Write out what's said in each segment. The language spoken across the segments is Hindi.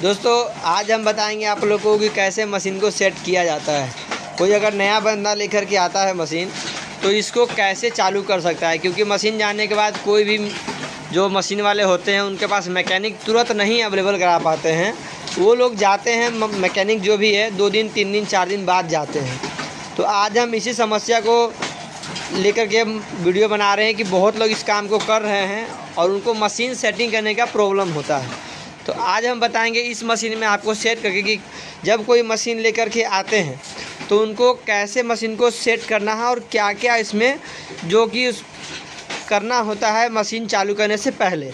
दोस्तों आज हम बताएंगे आप लोगों को कि कैसे मशीन को सेट किया जाता है। कोई अगर नया बंदा लेकर के आता है मशीन, तो इसको कैसे चालू कर सकता है, क्योंकि मशीन जाने के बाद कोई भी जो मशीन वाले होते हैं उनके पास मैकेनिक तुरंत नहीं अवेलेबल करा पाते हैं। वो लोग जाते हैं मैकेनिक जो भी है 2 दिन 3 दिन 4 दिन बाद जाते हैं। तो आज हम इसी समस्या को लेकर के वीडियो बना रहे हैं कि बहुत लोग इस काम को कर रहे हैं और उनको मशीन सेटिंग करने का प्रॉब्लम होता है। तो आज हम बताएंगे इस मशीन में आपको सेट करके कि जब कोई मशीन लेकर के आते हैं तो उनको कैसे मशीन को सेट करना है और क्या क्या इसमें जो कि करना होता है मशीन चालू करने से पहले।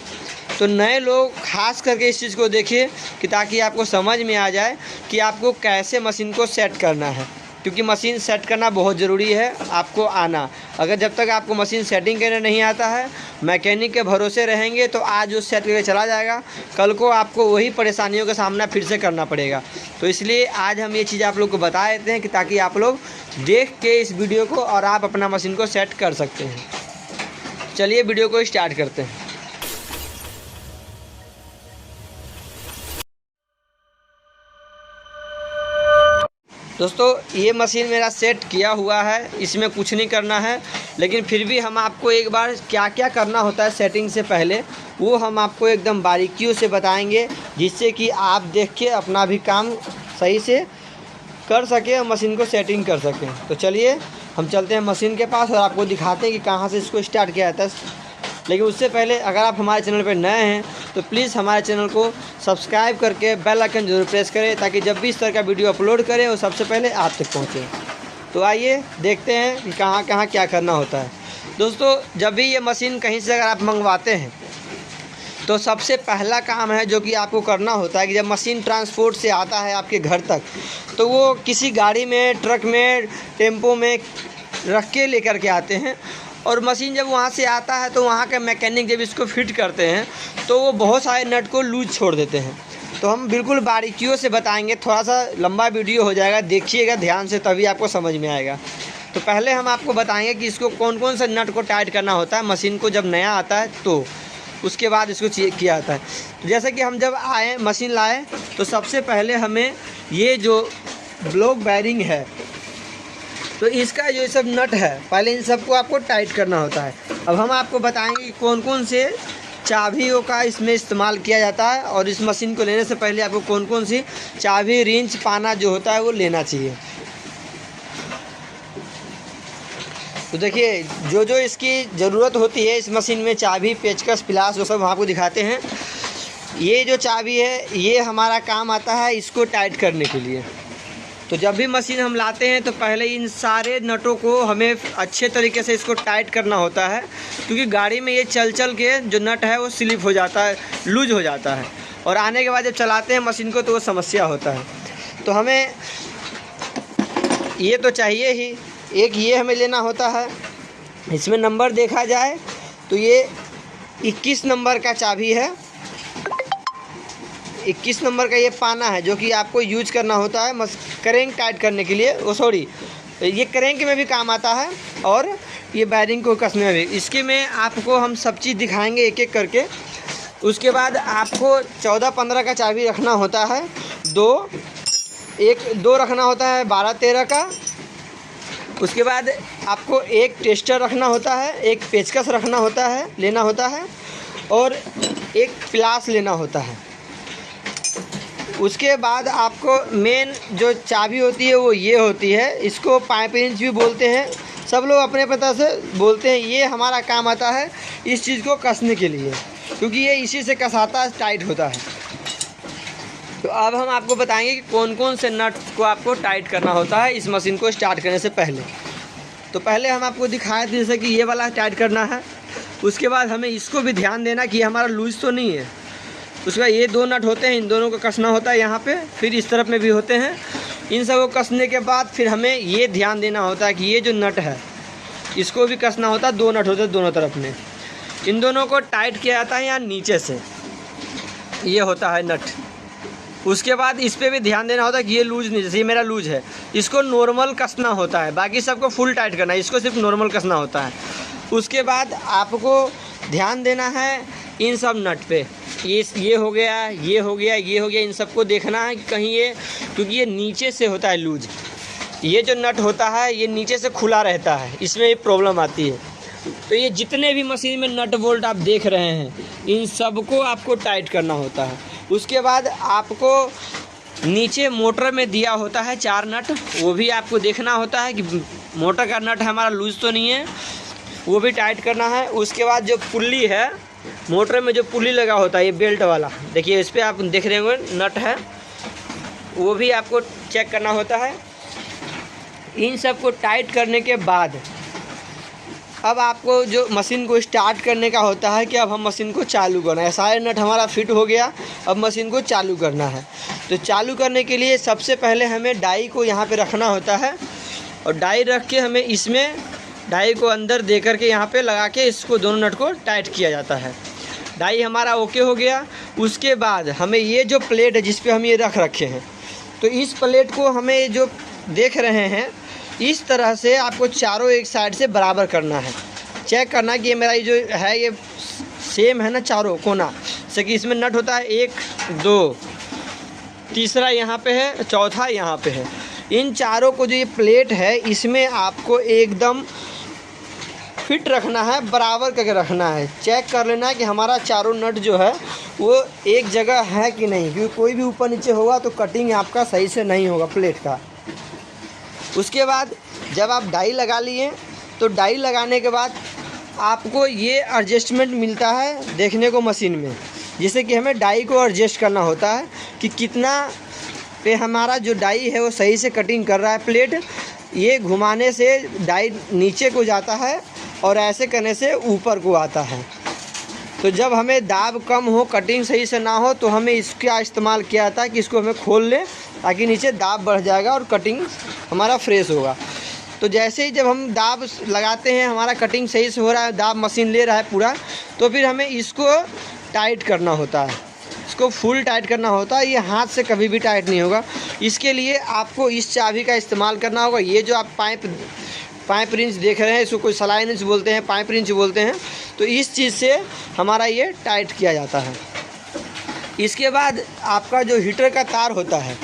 तो नए लोग खास करके इस चीज़ को देखिए कि ताकि आपको समझ में आ जाए कि आपको कैसे मशीन को सेट करना है, क्योंकि मशीन सेट करना बहुत ज़रूरी है आपको आना। अगर जब तक आपको मशीन सेटिंग करने नहीं आता है, मैकेनिक के भरोसे रहेंगे तो आज वो सेट करके चला जाएगा, कल को आपको वही परेशानियों का सामना फिर से करना पड़ेगा। तो इसलिए आज हम ये चीज़ आप लोग को बता देते हैं कि ताकि आप लोग देख के इस वीडियो को और आप अपना मशीन को सेट कर सकते हैं। चलिए वीडियो को स्टार्ट करते हैं। दोस्तों ये मशीन मेरा सेट किया हुआ है, इसमें कुछ नहीं करना है, लेकिन फिर भी हम आपको एक बार क्या क्या करना होता है सेटिंग से पहले वो हम आपको एकदम बारीकियों से बताएंगे, जिससे कि आप देख के अपना भी काम सही से कर सकें और मशीन को सेटिंग कर सकें। तो चलिए हम चलते हैं मशीन के पास और आपको दिखाते हैं कि कहाँ से इसको स्टार्ट किया जाता है। लेकिन उससे पहले अगर आप हमारे चैनल पर नए हैं तो प्लीज़ हमारे चैनल को सब्सक्राइब करके बेल आइकन जरूर प्रेस करें, ताकि जब भी इस तरह का वीडियो अपलोड करें वो सबसे पहले आप तक पहुँचे। तो आइए देखते हैं कि कहाँ कहाँ क्या करना होता है। दोस्तों जब भी ये मशीन कहीं से अगर आप मंगवाते हैं तो सबसे पहला काम है जो कि आपको करना होता है कि जब मशीन ट्रांसपोर्ट से आता है आपके घर तक, तो वो किसी गाड़ी में, ट्रक में, टेम्पो में रख के लेकर के आते हैं। और मशीन जब वहाँ से आता है तो वहाँ के मैकेनिक जब इसको फिट करते हैं तो वो बहुत सारे नट को लूज छोड़ देते हैं। तो हम बिल्कुल बारीकियों से बताएंगे, थोड़ा सा लंबा वीडियो हो जाएगा, देखिएगा ध्यान से तभी आपको समझ में आएगा। तो पहले हम आपको बताएंगे कि इसको कौन कौन सा नट को टाइट करना होता है मशीन को जब नया आता है, तो उसके बाद इसको किया जाता है। तो जैसे कि हम जब आए मशीन लाए तो सबसे पहले हमें ये जो ब्लॉक बैरिंग है तो इसका जो सब नट है पहले इन सबको आपको टाइट करना होता है। अब हम आपको बताएंगे कि कौन कौन से चाबियों का इसमें इस्तेमाल किया जाता है और इस मशीन को लेने से पहले आपको कौन कौन सी चाबी, रिंच, पाना जो होता है वो लेना चाहिए। तो देखिए जो जो इसकी ज़रूरत होती है इस मशीन में, चाबी, पेचकस, पिलास, वो सब हम आपको दिखाते हैं। ये जो चाबी है ये हमारा काम आता है इसको टाइट करने के लिए। तो जब भी मशीन हम लाते हैं तो पहले इन सारे नटों को हमें अच्छे तरीके से इसको टाइट करना होता है, क्योंकि गाड़ी में ये चल के जो नट है वो स्लिप हो जाता है, लूज हो जाता है, और आने के बाद जब चलाते हैं मशीन को तो वो समस्या होता है। तो हमें ये तो चाहिए ही, एक ये हमें लेना होता है। इसमें नंबर देखा जाए तो ये 21 नंबर का चाबी है, 21 नंबर का ये पाना है जो कि आपको यूज करना होता है करेंक टाइट करने के लिए। ये करेंक में भी काम आता है और ये बैरिंग को कसने में भी। इसके में आपको हम सब चीज़ दिखाएंगे एक एक करके। उसके बाद आपको 14-15 का चाबी रखना होता है, दो रखना होता है 12-13 का। उसके बाद आपको एक टेस्टर रखना होता है, एक पेचकस रखना होता है, लेना होता है, और एक प्लास लेना होता है। उसके बाद आपको मेन जो चाबी होती है वो ये होती है, इसको पाइप रिंच भी बोलते हैं, सब लोग अपने पता से बोलते हैं। ये हमारा काम आता है इस चीज़ को कसने के लिए, क्योंकि ये इसी से कसाता है, टाइट होता है। तो अब हम आपको बताएंगे कि कौन कौन से नट को आपको टाइट करना होता है इस मशीन को स्टार्ट करने से पहले। तो पहले हम आपको दिखाए थे जैसे कि ये वाला टाइट करना है। उसके बाद हमें इसको भी ध्यान देना कि हमारा लूज तो नहीं है। उसके बाद ये 2 नट होते हैं, इन दोनों को कसना होता है यहाँ पे, फिर इस तरफ में भी होते हैं। इन सब को कसने के बाद फिर हमें ये ध्यान देना होता है कि ये जो नट है इसको भी कसना होता है। 2 नट होते हैं दोनों तरफ में, इन दोनों को टाइट किया जाता है यहाँ नीचे से, ये होता है नट। उसके बाद इस पर भी ध्यान देना होता है कि ये लूज नहीं, जैसे ये मेरा लूज है, इसको नॉर्मल कसना होता है, बाकी सबको फुल टाइट करना है, इसको सिर्फ नॉर्मल कसना होता है। उसके बाद आपको ध्यान देना है इन सब नट पे। ये हो गया, ये हो गया, ये हो गया, इन सबको देखना है कि कहीं ये, क्योंकि ये नीचे से होता है लूज, ये जो नट होता है ये नीचे से खुला रहता है, इसमें ये प्रॉब्लम आती है। तो ये जितने भी मशीन में नट बोल्ट आप देख रहे हैं इन सबको आपको टाइट करना होता है। उसके बाद आपको नीचे मोटर में दिया होता है 4 नट, वो भी आपको देखना होता है कि मोटर का नट हमारा लूज़ तो नहीं है, वो भी टाइट करना है। उसके बाद जो पुल्ली है, मोटर में जो पुल्ली लगा होता है ये बेल्ट वाला, देखिए इस पर आप देख रहे होंगे नट है, वो भी आपको चेक करना होता है। इन सब को टाइट करने के बाद अब आपको जो मशीन को स्टार्ट करने का होता है कि अब हम मशीन को चालू करना है। सारे नट हमारा फिट हो गया, अब मशीन को चालू करना है। तो चालू करने के लिए सबसे पहले हमें डाई को यहाँ पे रखना होता है, और डाई रख के हमें इसमें डाई को अंदर दे करके यहाँ पे लगा के इसको दोनों नट को टाइट किया जाता है। डाई हमारा ओके हो गया। उसके बाद हमें ये जो प्लेट है जिस पे हम ये रख रखे हैं, तो इस प्लेट को हमें जो देख रहे हैं इस तरह से आपको चारों एक साइड से बराबर करना है। चेक करना कि ये मेरा जो है ये सेम है ना चारों कोना से, कि इसमें नट होता है 1 2, तीसरा यहाँ पे है, चौथा यहाँ पे है। इन चारों को जो ये प्लेट है इसमें आपको एकदम फिट रखना है, बराबर करके रखना है। चेक कर लेना है कि हमारा चारों नट जो है वो एक जगह है कि नहीं, क्योंकि कोई भी ऊपर नीचे होगा तो कटिंग आपका सही से नहीं होगा प्लेट का। उसके बाद जब आप डाई लगा लिए तो डाई लगाने के बाद आपको ये एडजस्टमेंट मिलता है देखने को मशीन में, जिससे कि हमें डाई को एडजस्ट करना होता है कि कितना पे हमारा जो डाई है वो सही से कटिंग कर रहा है प्लेट। ये घुमाने से डाई नीचे को जाता है और ऐसे करने से ऊपर को आता है। तो जब हमें दाब कम हो, कटिंग सही से ना हो, तो हमें इसका इस्तेमाल किया जाता है कि इसको हमें खोल लें ताकि नीचे दाब बढ़ जाएगा और कटिंग हमारा फ्रेश होगा। तो जैसे ही जब हम दाब लगाते हैं, हमारा कटिंग सही से हो रहा है, दाब मशीन ले रहा है पूरा, तो फिर हमें इसको टाइट करना होता है, इसको फुल टाइट करना होता है। ये हाथ से कभी भी टाइट नहीं होगा। इसके लिए आपको इस चाबी का इस्तेमाल करना होगा। ये जो आप पाइप रिंच देख रहे हैं, इसको कोई सलाई रिंच बोलते हैं, पाइप रिंच बोलते हैं। तो इस चीज़ से हमारा ये टाइट किया जाता है। इसके बाद आपका जो हीटर का तार होता है,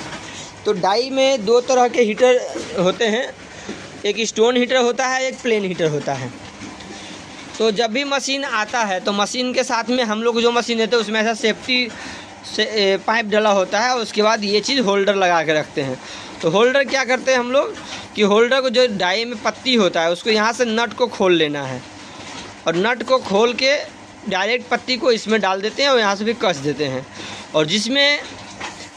तो डाई में 2 तरह के हीटर होते हैं, एक स्टोन हीटर होता है, एक प्लेन हीटर होता है। तो जब भी मशीन आता है तो मशीन के साथ में हम लोग जो मशीन लेते हैं उसमें ऐसा सेफ्टी से पाइप डला होता है, उसके बाद ये चीज़ होल्डर लगा के रखते हैं। तो होल्डर क्या करते हैं हम लोग कि होल्डर को जो डाई में पत्ती होता है उसको यहाँ से नट को खोल लेना है, और नट को खोल के डायरेक्ट पत्ती को इसमें डाल देते हैं और यहाँ से भी कस देते हैं। और जिसमें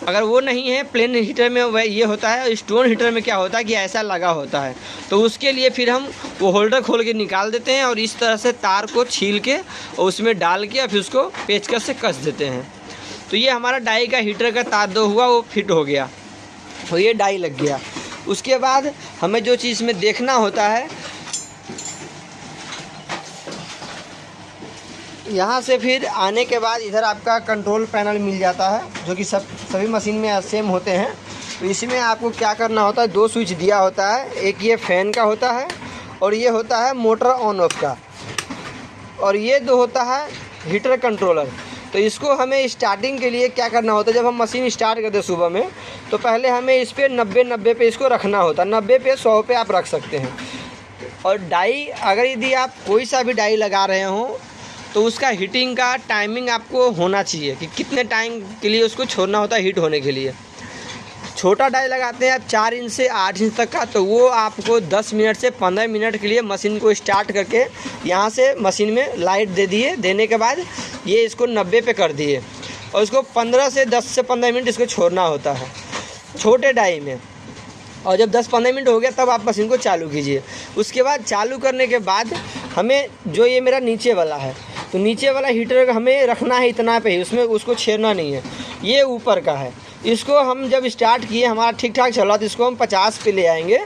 अगर वो नहीं है, प्लेन हीटर में वह ये होता है, स्टोन हीटर में क्या होता है कि ऐसा लगा होता है, तो उसके लिए फिर हम वो होल्डर खोल के निकाल देते हैं और इस तरह से तार को छील के और उसमें डाल के फिर उसको पेचकस से कस देते हैं। तो ये हमारा डाई का हीटर का तार दो हुआ, वो फिट हो गया और ये डाई लग गया। उसके बाद हमें जो चीज़ में देखना होता है, यहाँ से फिर आने के बाद इधर आपका कंट्रोल पैनल मिल जाता है, जो कि सभी मशीन में सेम होते हैं। तो इसमें आपको क्या करना होता है, 2 स्विच दिया होता है, एक ये फ़ैन का होता है और ये होता है मोटर ऑन ऑफ का, और ये 2 होता है हीटर कंट्रोलर। तो इसको हमें स्टार्टिंग के लिए क्या करना होता है, जब हम मशीन स्टार्ट करते हैं सुबह में, तो पहले हमें इस पर 90 पे इसको रखना होता है। 90 पे 100 पे आप रख सकते हैं। और डाई अगर यदि आप कोई सा भी डाई लगा रहे हों तो उसका हीटिंग का टाइमिंग आपको होना चाहिए कि कितने टाइम के लिए उसको छोड़ना होता है हीट होने के लिए। छोटा डाई लगाते हैं आप 4 इंच से 8 इंच तक का, तो वो आपको 10 मिनट से 15 मिनट के लिए मशीन को स्टार्ट करके यहाँ से मशीन में लाइट दे दिए, देने के बाद ये इसको 90 पे कर दिए और इसको 10 से 15 मिनट इसको छोड़ना होता है छोटे डाई में। और जब 10-15 मिनट हो गया तब आप मशीन को चालू कीजिए। उसके बाद चालू करने के बाद हमें जो ये मेरा नीचे वाला है, तो नीचे वाला हीटर हमें रखना है इतना पे ही, उसमें उसको छेड़ना नहीं है। ये ऊपर का है, इसको हम जब स्टार्ट किए हमारा ठीक ठाक चल रहा, तो इसको हम 50 पे ले आएंगे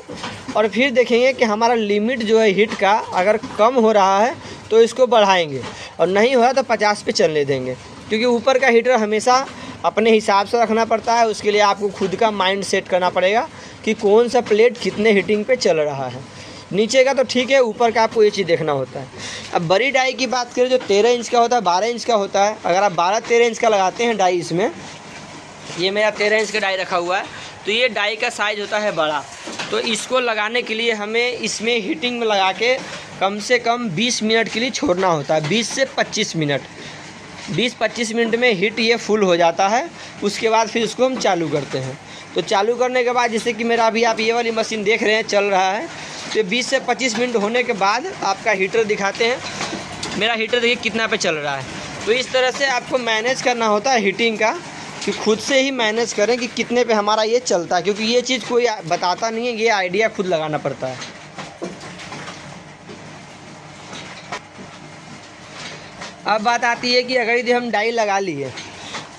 और फिर देखेंगे कि हमारा लिमिट जो है हीट का अगर कम हो रहा है तो इसको बढ़ाएंगे, और नहीं हो रहा तो 50 पे चलने देंगे। क्योंकि ऊपर का हीटर हमेशा अपने हिसाब से रखना पड़ता है, उसके लिए आपको खुद का माइंड सेट करना पड़ेगा कि कौन सा प्लेट कितने हीटिंग पे चल रहा है। नीचे का तो ठीक है, ऊपर का आपको ये चीज़ देखना होता है। अब बड़ी डाई की बात करें जो 13 इंच का होता है, 12 इंच का होता है। अगर आप 12-13 इंच का लगाते हैं डाई इसमें, ये मेरा 13 इंच का डाई रखा हुआ है, तो ये डाई का साइज़ होता है बड़ा। तो इसको लगाने के लिए हमें इसमें हीटिंग में लगा के कम से कम 20 मिनट के लिए छोड़ना होता है, 20 से 25 मिनट। 20-25 मिनट में हीट ये फुल हो जाता है। उसके बाद फिर इसको हम चालू करते हैं। तो चालू करने के बाद जैसे कि मेरा अभी आप ये वाली मशीन देख रहे हैं चल रहा है, तो 20 से 25 मिनट होने के बाद आपका हीटर दिखाते हैं। मेरा हीटर देखिए कितना पे चल रहा है। तो इस तरह से आपको मैनेज करना होता है हीटिंग का, कि खुद से ही मैनेज करें कि कितने पे हमारा ये चलता है, क्योंकि ये चीज़ कोई बताता नहीं है, ये आइडिया खुद लगाना पड़ता है। अब बात आती है कि अगर यदि हम डाई लगा लिए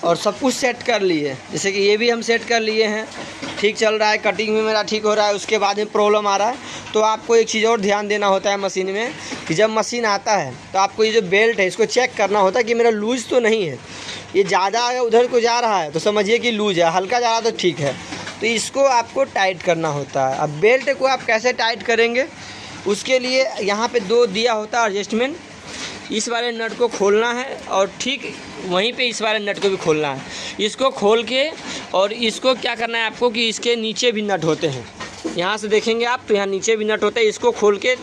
और सब कुछ सेट कर लिए, जैसे कि ये भी हम सेट कर लिए हैं, ठीक चल रहा है, कटिंग भी मेरा ठीक हो रहा है, उसके बाद में प्रॉब्लम आ रहा है, तो आपको एक चीज़ और ध्यान देना होता है मशीन में, कि जब मशीन आता है तो आपको ये जो बेल्ट है इसको चेक करना होता है कि मेरा लूज़ तो नहीं है। ये ज़्यादा अगर उधर को जा रहा है तो समझिए कि लूज़ है, हल्का जा रहा है तो ठीक है। तो इसको आपको टाइट करना होता है। अब बेल्ट को आप कैसे टाइट करेंगे, उसके लिए यहाँ पे 2 दिया होता है एडजस्टमेंट। इस वाले नट को खोलना है और ठीक वहीं पे इस वाले नट को भी खोलना है। इसको खोल के और इसको क्या करना है आपको कि इसके नीचे भी नट होते हैं, यहाँ से देखेंगे आप तो यहाँ नीचे भी नट होते हैं। इसको खोल के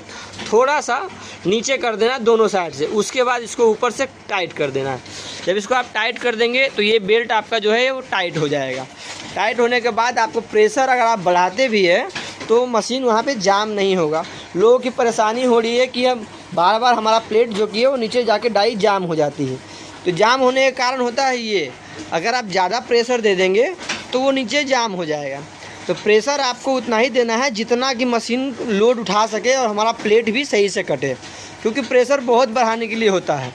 थोड़ा सा नीचे कर देना दोनों साइड से, उसके बाद इसको ऊपर से टाइट कर देना है। जब इसको आप टाइट कर देंगे तो ये बेल्ट आपका जो है वो टाइट हो जाएगा। टाइट होने के बाद आपको प्रेशर अगर आप बढ़ाते भी है तो मशीन वहाँ पे जाम नहीं होगा। लोगों की परेशानी हो रही है कि हम बार बार हमारा प्लेट जो कि है वो नीचे जाके डाई जाम हो जाती है। तो जाम होने का कारण होता है ये, अगर आप ज़्यादा प्रेशर दे देंगे तो वो नीचे जाम हो जाएगा। तो प्रेशर आपको उतना ही देना है जितना कि मशीन लोड उठा सके और हमारा प्लेट भी सही से कटे, क्योंकि प्रेशर बहुत बढ़ाने के लिए होता है।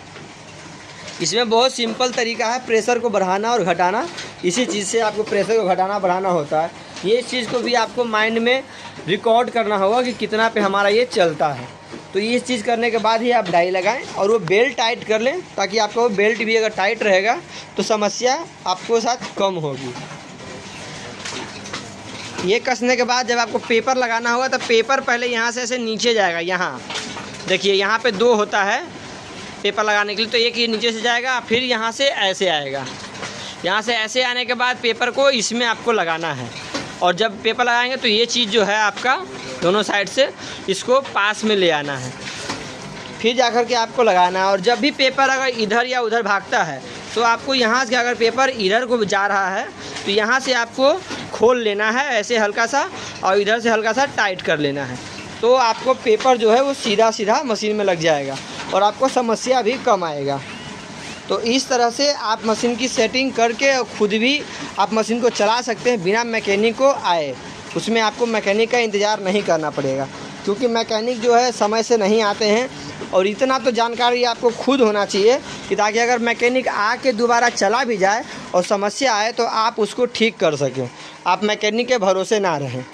इसमें बहुत सिंपल तरीका है प्रेशर को बढ़ाना और घटाना। इसी चीज़ से आपको प्रेशर को घटाना बढ़ाना होता है। ये चीज़ को भी आपको माइंड में रिकॉर्ड करना होगा कि कितना पे हमारा ये चलता है। तो ये चीज़ करने के बाद ही आप डाई लगाएं और वो बेल्ट टाइट कर लें, ताकि आपका वो बेल्ट भी अगर टाइट रहेगा तो समस्या आपको साथ कम होगी। ये कसने के बाद जब आपको पेपर लगाना होगा तो पेपर पहले यहाँ से ऐसे नीचे जाएगा। यहाँ देखिए यहाँ पे 2 होता है पेपर लगाने के लिए, तो एक ये नीचे से जाएगा, फिर यहाँ से ऐसे आएगा। यहाँ से ऐसे आने के बाद पेपर को इसमें आपको लगाना है। और जब पेपर लगाएंगे तो ये चीज़ जो है आपका दोनों साइड से इसको पास में ले आना है, फिर जाकर के आपको लगाना है। और जब भी पेपर अगर इधर या उधर भागता है तो आपको यहाँ से अगर पेपर इधर को जा रहा है तो यहाँ से आपको खोल लेना है ऐसे हल्का सा, और इधर से हल्का सा टाइट कर लेना है। तो आपको पेपर जो है वो सीधा सीधा मशीन में लग जाएगा और आपको समस्या भी कम आएगा। तो इस तरह से आप मशीन की सेटिंग करके खुद भी आप मशीन को चला सकते हैं बिना मैकेनिक को आए। उसमें आपको मैकेनिक का इंतज़ार नहीं करना पड़ेगा, क्योंकि मैकेनिक जो है समय से नहीं आते हैं। और इतना तो जानकारी आपको खुद होना चाहिए कि ताकि अगर मैकेनिक आके दोबारा चला भी जाए और समस्या आए तो आप उसको ठीक कर सकें, आप मैकेनिक के भरोसे ना रहें।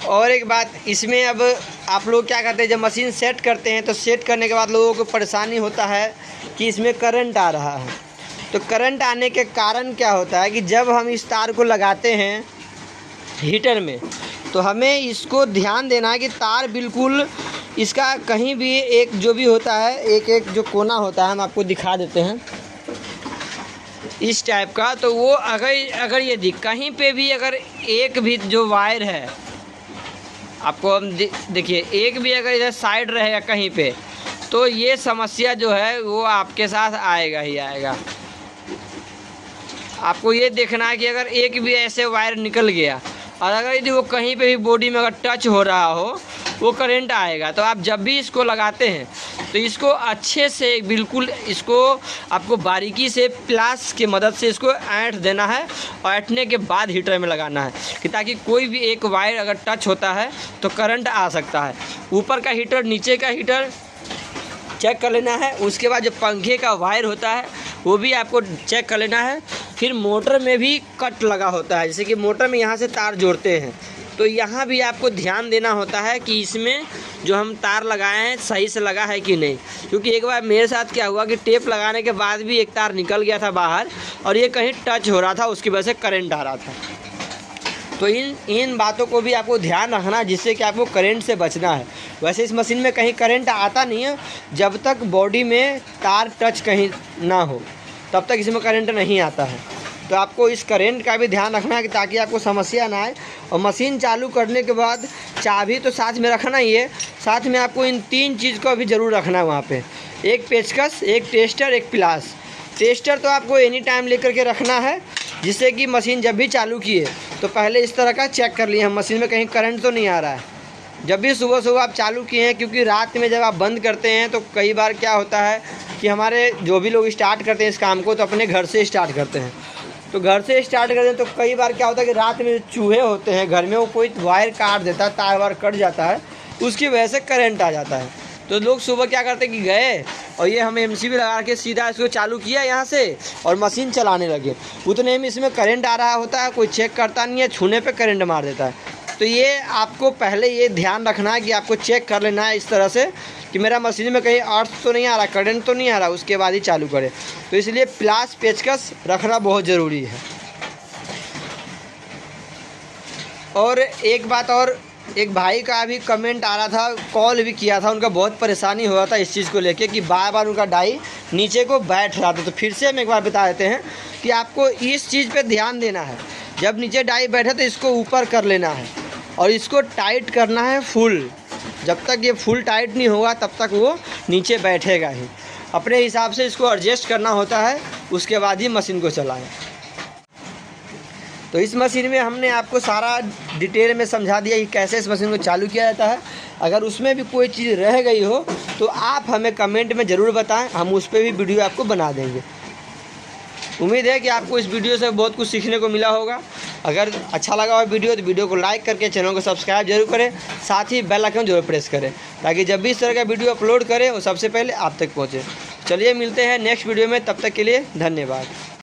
और एक बात इसमें, अब आप लोग क्या करते हैं जब मशीन सेट करते हैं तो सेट करने के बाद लोगों को परेशानी होता है कि इसमें करंट आ रहा है। तो करंट आने के कारण क्या होता है कि जब हम इस तार को लगाते हैं हीटर में तो हमें इसको ध्यान देना है कि तार बिल्कुल इसका कहीं भी एक जो भी होता है एक एक जो कोना होता है, हम आपको दिखा देते हैं इस टाइप का। तो वो अगर यदि कहीं पे भी अगर एक भी जो वायर है, आपको हम देखिए एक भी अगर इधर साइड रहेगा कहीं पे, तो ये समस्या जो है वो आपके साथ आएगा ही आएगा। आपको ये देखना है कि अगर एक भी ऐसे वायर निकल गया और अगर यदि वो कहीं पे भी बॉडी में अगर टच हो रहा हो वो करंट आएगा। तो आप जब भी इसको लगाते हैं तो इसको अच्छे से बिल्कुल इसको आपको बारीकी से प्लास की मदद से इसको ऐंठ देना है और ऐंठने के बाद हीटर में लगाना है, कि ताकि कोई भी एक वायर अगर टच होता है तो करंट आ सकता है। ऊपर का हीटर नीचे का हीटर चेक कर लेना है। उसके बाद जो पंखे का वायर होता है वो भी आपको चेक कर लेना है। फिर मोटर में भी कट लगा होता है, जैसे कि मोटर में यहाँ से तार जोड़ते हैं तो यहाँ भी आपको ध्यान देना होता है कि इसमें जो हम तार लगाए हैं सही से लगा है कि नहीं। क्योंकि एक बार मेरे साथ क्या हुआ कि टेप लगाने के बाद भी एक तार निकल गया था बाहर और ये कहीं टच हो रहा था, उसकी वजह से करंट आ रहा था। तो इन बातों को भी आपको ध्यान रखना है, जिससे कि आपको करंट से बचना है। वैसे इस मशीन में कहीं करंट आता नहीं है, जब तक बॉडी में तार टच कहीं ना हो तब तक इसमें करंट नहीं आता है। तो आपको इस करंट का भी ध्यान रखना है कि ताकि आपको समस्या ना आए। और मशीन चालू करने के बाद चाबी तो साथ में रखना ही है, साथ में आपको इन 3 चीज़ को भी ज़रूर रखना है वहाँ पे। एक पेचकस, एक टेस्टर, एक प्लास। टेस्टर तो आपको एनी टाइम लेकर के रखना है, जिससे कि मशीन जब भी चालू किए तो पहले इस तरह का चेक कर लिए हम मशीन में कहीं करंट तो नहीं आ रहा है। जब भी सुबह सुबह आप चालू किए हैं, क्योंकि रात में जब आप बंद करते हैं तो कई बार क्या होता है कि हमारे जो भी लोग स्टार्ट करते हैं इस काम को तो अपने घर से स्टार्ट करते हैं। तो घर से स्टार्ट करते हैं तो कई बार क्या होता है कि रात में चूहे होते हैं घर में, वो कोई वायर काट देता है, तार वार कट जाता है, उसकी वजह से करंट आ जाता है। तो लोग सुबह क्या करते हैं कि गए और ये हम MCB लगा के सीधा इसको चालू किया यहाँ से और मशीन चलाने लगे। उतने में इसमें करंट आ रहा होता है, कोई चेक करता नहीं है, छूने पे करंट मार देता है। तो ये आपको पहले ये ध्यान रखना है कि आपको चेक कर लेना है इस तरह से कि मेरा मशीन में कहीं अर्थ तो नहीं आ रहा, करंट तो नहीं आ रहा, उसके बाद ही चालू करें। तो इसलिए प्लास पेचकस रखना बहुत ज़रूरी है। और एक बात और, एक भाई का भी कमेंट आ रहा था, कॉल भी किया था, उनका बहुत परेशानी हो रहा था इस चीज़ को लेके कि बार बार उनका डाई नीचे को बैठ रहा था। तो फिर से हम एक बार बता देते हैं कि आपको इस चीज़ पे ध्यान देना है। जब नीचे डाई बैठे तो इसको ऊपर कर लेना है और इसको टाइट करना है फुल। जब तक ये फुल टाइट नहीं होगा तब तक वो नीचे बैठेगा ही। अपने हिसाब से इसको एडजस्ट करना होता है, उसके बाद ही मशीन को चलाएं। तो इस मशीन में हमने आपको सारा डिटेल में समझा दिया कि कैसे इस मशीन को चालू किया जाता है। अगर उसमें भी कोई चीज़ रह गई हो तो आप हमें कमेंट में ज़रूर बताएं, हम उस पर भी वीडियो आपको बना देंगे। उम्मीद है कि आपको इस वीडियो से बहुत कुछ सीखने को मिला होगा। अगर अच्छा लगा हो वीडियो तो वीडियो को लाइक करके चैनल को सब्सक्राइब जरूर करें, साथ ही बेल आइकन जरूर प्रेस करें ताकि जब भी इस तरह का वीडियो अपलोड करें वो सबसे पहले आप तक पहुँचे। चलिए मिलते हैं नेक्स्ट वीडियो में, तब तक के लिए धन्यवाद।